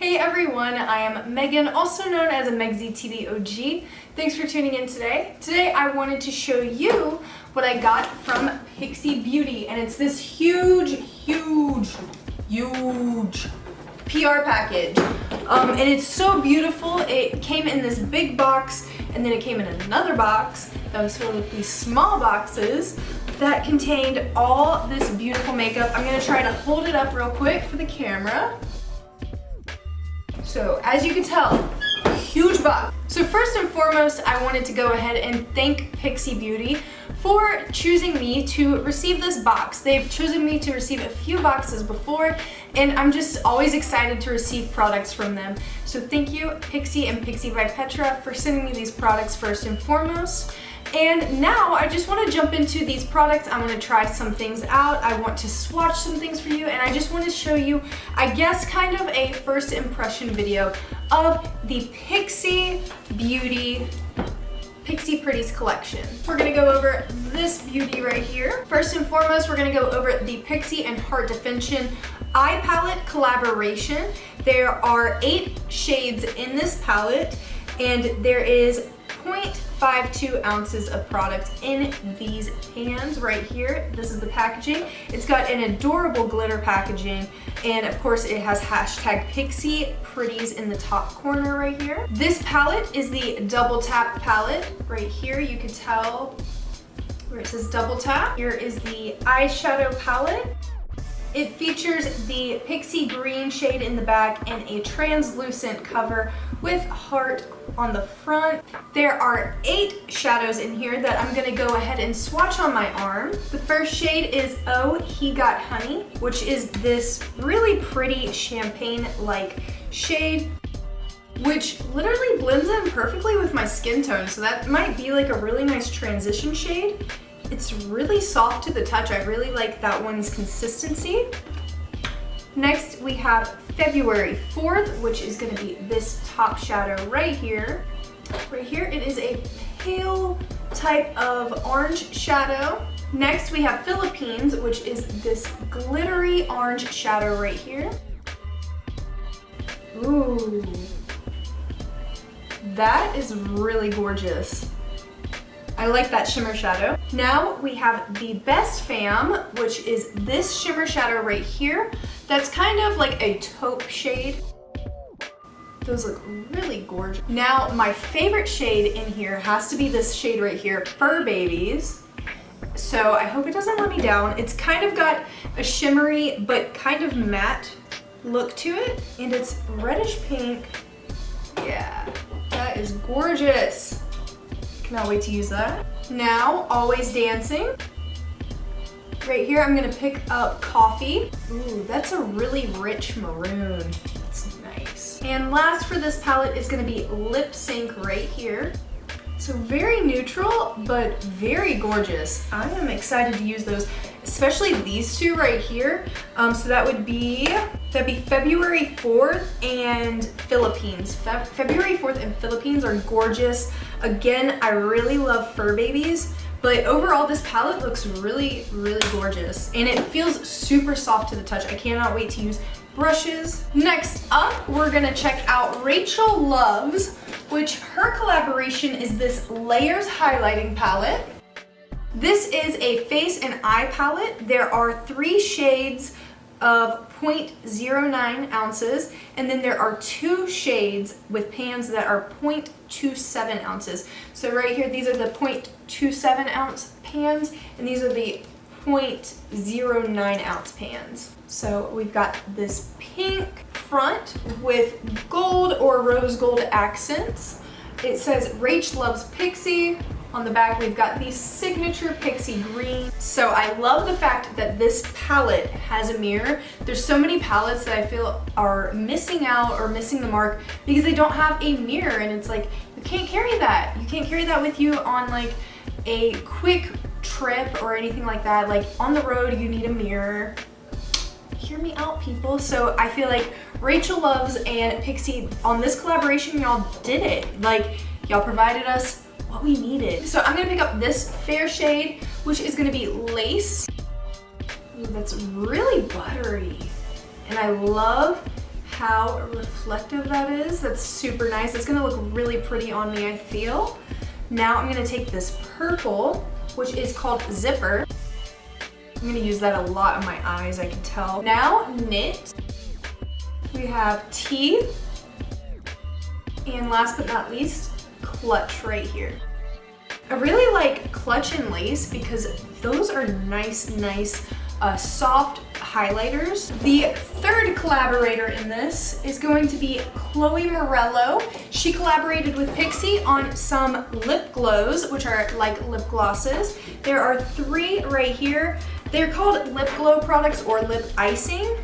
Hey everyone, I am Megan, also known as MegzyTTheOG. Thanks for tuning in today. Today I wanted to show you what I got from Pixi Beauty, and it's this huge PR package. And it's so beautiful. It came in this big box, and then it came in another box that was filled with these small boxes that contained all this beautiful makeup. I'm gonna try to hold it up real quick for the camera. So as you can tell, huge box. So first and foremost, I wanted to go ahead and thank Pixi Beauty for choosing me to receive this box. They've chosen me to receive a few boxes before, and I'm just always excited to receive products from them. So thank you, Pixi and Pixi By Petra, for sending me these products first and foremost. And now I just want to jump into these products. I want to try some things out. I want to swatch some things for you, and I just want to show you, I guess, kind of a first impression video of the Pixi Beauty Pixi Pretties collection. We're gonna go over this beauty right here. First and foremost, we're gonna go over the Pixi and Heart Definition Eye Palette Collaboration. There are 8 shades in this palette, and there is 0.52 ounces of product in these pans right here. This is the packaging. It's got an adorable glitter packaging, and of course it has hashtag Pixi Pretties in the top corner right here. This palette is the double tap palette. Right here you can tell where it says double tap. Here is the eyeshadow palette. It features the Pixi green shade in the back and a translucent cover with heart on the front. There are 8 shadows in here that I'm gonna go ahead and swatch on my arm. The first shade is Oh He Got Honey, which is this really pretty champagne-like shade, which literally blends in perfectly with my skin tone, so that might be like a really nice transition shade. It's really soft to the touch. I really like that one's consistency. Next, we have February 4th, which is gonna be this top shadow right here. Right here, it is a pale type of orange shadow. Next, we have Philippines, which is this glittery orange shadow right here. Ooh, that is really gorgeous. I like that shimmer shadow. Now we have the Best Fam, which is this shimmer shadow right here. That's kind of like a taupe shade. Those look really gorgeous. Now my favorite shade in here has to be this shade right here, Fur Babies. So I hope it doesn't let me down. It's kind of got a shimmery but kind of matte look to it, and it's reddish pink. Yeah, that is gorgeous. Cannot wait to use that. Now, Always Dancing. Right here, I'm gonna pick up Coffee. Ooh, that's a really rich maroon. That's nice. And last for this palette is gonna be Lip Sync right here. So very neutral, but very gorgeous. I am excited to use those, especially these two right here. So that'd be February 4th and Philippines. February 4th and Philippines are gorgeous. Again, I really love Fur Babies, but overall this palette looks really, really gorgeous. And it feels super soft to the touch. I cannot wait to use brushes. Next up, we're gonna check out Rachel Love's, which her collaboration is this Layers highlighting palette. This is a face and eye palette. There are 3 shades of 0.09 ounces, and then there are 2 shades with pans that are 0.27 ounces. So right here, these are the 0.27 ounce pans, and these are the 0.09 ounce pans. So we've got this pink front with gold or rose gold accents. It says Rach Loves Pixi. On the back, we've got the signature Pixi green. So I love the fact that this palette has a mirror. There's so many palettes that I feel are missing out or missing the mark because they don't have a mirror, and it's like, you can't carry that. You can't carry that with you on like a quick trip or anything like that. Like on the road, you need a mirror. Hear me out, people. So I feel like Rachel Loves and Pixi on this collaboration, y'all did it. Like, y'all provided us what we needed. So I'm gonna pick up this fair shade, which is gonna be Lace. Ooh, that's really buttery. And I love how reflective that is. That's super nice. It's gonna look really pretty on me, I feel. Now I'm gonna take this purple, which is called Zipper. I'm gonna use that a lot on my eyes, I can tell. Now, Knit. We have Tea. And last but not least, Clutch right here. I really like Clutch and Lace because those are nice, soft highlighters. The third collaborator in this is going to be Chloe Morello. She collaborated with Pixi on some lip glows, which are like lip glosses. There are 3 right here. They're called lip glow products or lip icing.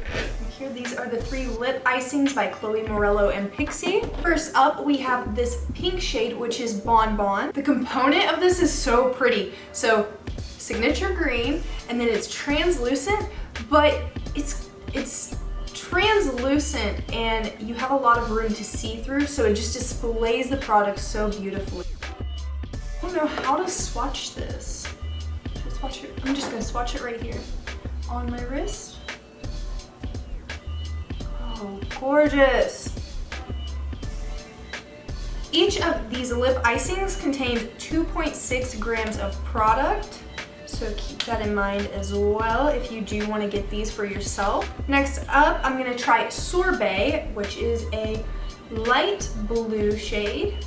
Here, these are the 3 lip icings by Chloe Morello and Pixi. First up, we have this pink shade, which is Bon Bon. The component of this is so pretty. So, signature green, and then it's translucent, but it's translucent and you have a lot of room to see through, so it just displays the product so beautifully. I don't know how to swatch this. I'm just gonna swatch it right here on my wrist. Oh, gorgeous. Each of these lip icings contains 2.6 grams of product. So keep that in mind as well if you do want to get these for yourself. Next up, I'm going to try Sorbet, which is a light blue shade.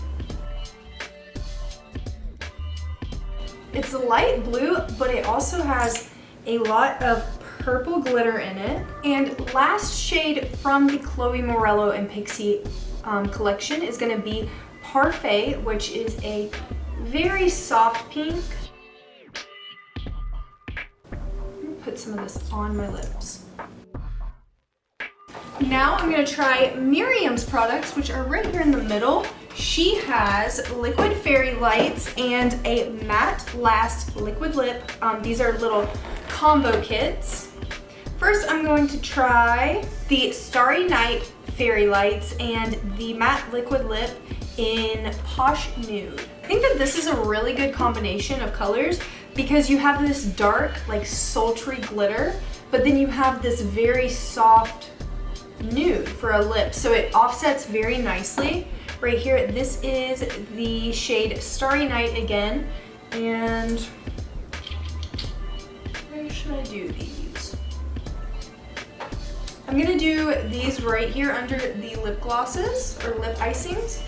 It's a light blue, but it also has a lot of purple glitter in it. And last shade from the Chloe Morello and Pixi collection is going to be Parfait, which is a very soft pink. Put some of this on my lips. Now I'm going to try Miriam's products, which are right here in the middle. She has liquid fairy lights and a matte last liquid lip. These are little combo kits. First, I'm going to try the Starry Night fairy lights and the matte liquid lip in Posh Nude. I think that this is a really good combination of colors because you have this dark, like sultry glitter, but then you have this very soft nude for a lip, so it offsets very nicely. Right here, this is the shade Starry Night again, and where should I do these? I'm gonna do these right here under the lip glosses or lip icings.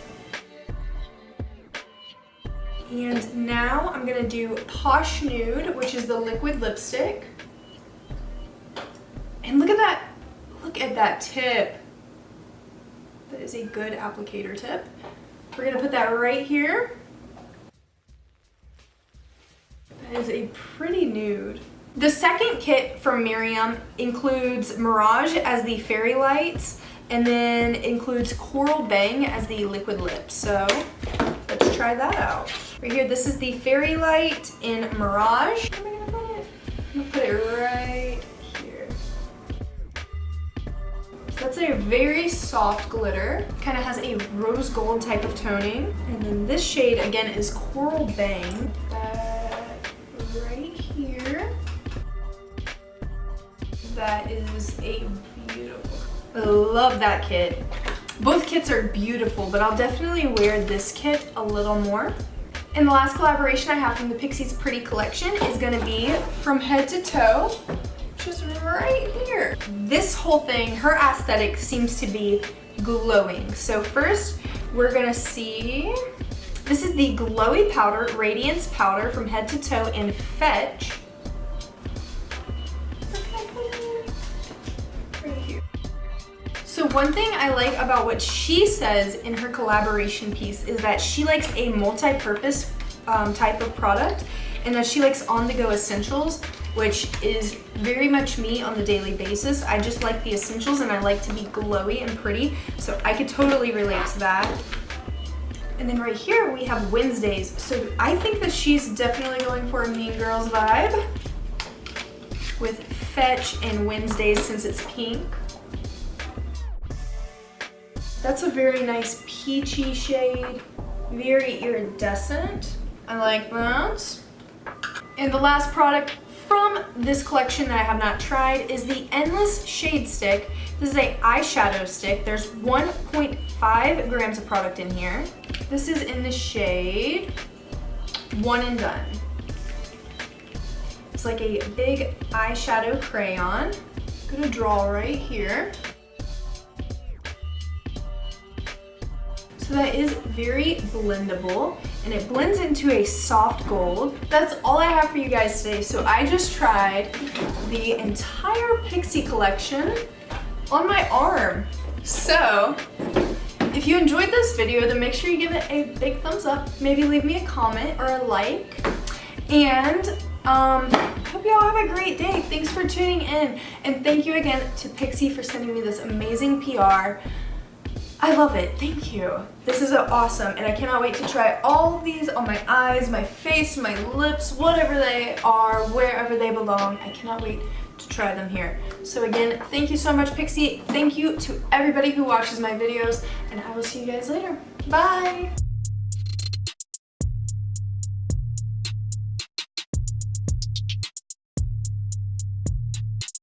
And now I'm gonna do Posh Nude, which is the liquid lipstick. And look at that tip. That is a good applicator tip. We're gonna put that right here. That is a pretty nude. The second kit from Miriam includes Mirage as the fairy lights, and then includes Coral Bang as the liquid lip. So let's try that out. Right here, this is the fairy light in Mirage. Where am I gonna put it? I'm gonna put it right here. So that's a very soft glitter. Kind of has a rose gold type of toning. And then this shade again is Coral Bang. Right here. That is a beautiful. I love that kit. Both kits are beautiful, but I'll definitely wear this kit a little more. And the last collaboration I have from the Pixi Pretty collection is gonna be From Head to Toe, which is right here. This whole thing, her aesthetic seems to be glowing. So first, we're gonna see, this is the Glowy Powder, Radiance Powder from Head to Toe in Fetch. So one thing I like about what she says in her collaboration piece is that she likes a multi-purpose type of product, and that she likes on-the-go essentials, which is very much me on the daily basis. I just like the essentials and I like to be glowy and pretty, so I could totally relate to that. And then right here we have Wednesdays. So I think that she's definitely going for a Mean Girls vibe with Fetch and Wednesdays since it's pink. That's a very nice peachy shade, very iridescent. I like that. And the last product from this collection that I have not tried is the Endless Shade Stick. This is a eyeshadow stick. There's 1.5 grams of product in here. This is in the shade One and Done. It's like a big eyeshadow crayon. I'm gonna draw right here. So that is very blendable and it blends into a soft gold. That's all I have for you guys today. So I just tried the entire Pixi collection on my arm. So if you enjoyed this video, then make sure you give it a big thumbs up. Maybe leave me a comment or a like. And hope y'all have a great day. Thanks for tuning in. And thank you again to Pixi for sending me this amazing PR. I love it. Thank you. This is awesome, and I cannot wait to try all of these on my eyes, my face, my lips, whatever they are, wherever they belong. I cannot wait to try them here. So again, thank you so much, Pixi. Thank you to everybody who watches my videos, and I will see you guys later. Bye.